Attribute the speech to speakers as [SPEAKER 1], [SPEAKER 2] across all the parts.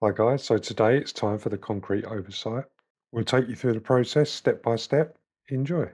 [SPEAKER 1] Hi guys, so today it's time for the concrete oversight. We'll take you through the process step by step. Enjoy.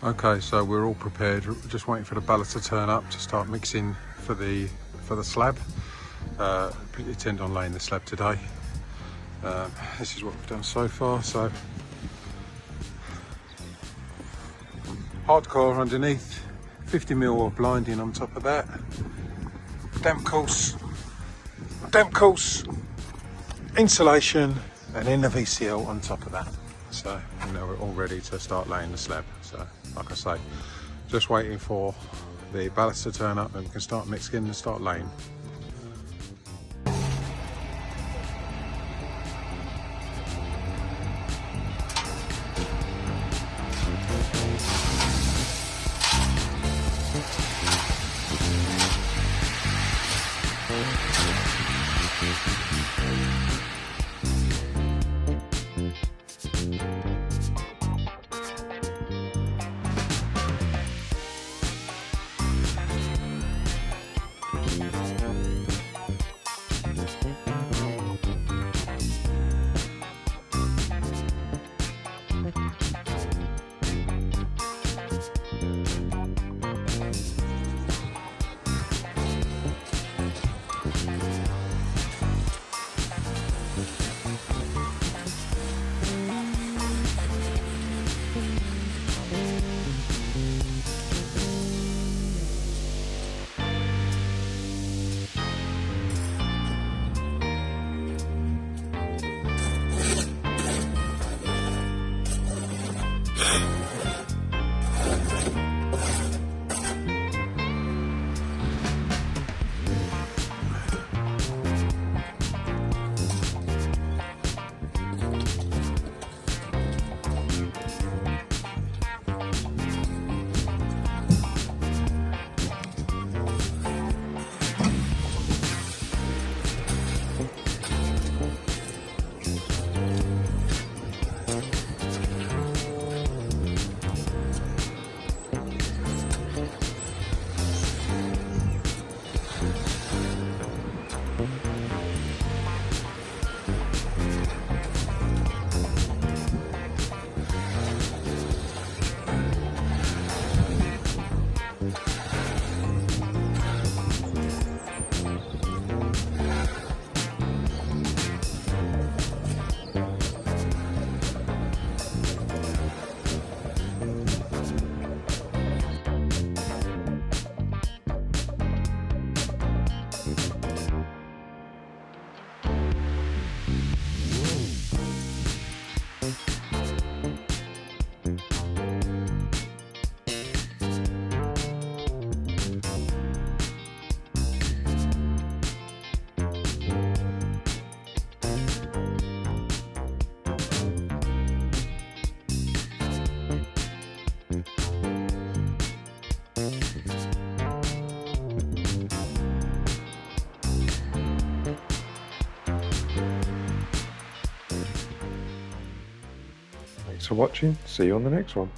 [SPEAKER 2] Okay, so we're all prepared. We're just waiting for the ballast to turn up to start mixing for the slab. We intend on laying the slab today. This is what we've done so far. So hardcore underneath, 50mm of blinding on top of that, damp course, insulation, and then the VCL on top of that. So now we're all ready to start laying the slab. So like I say, just waiting for the ballast to turn up and we can start mixing and start laying.
[SPEAKER 1] Thanks for watching. See you on the next one.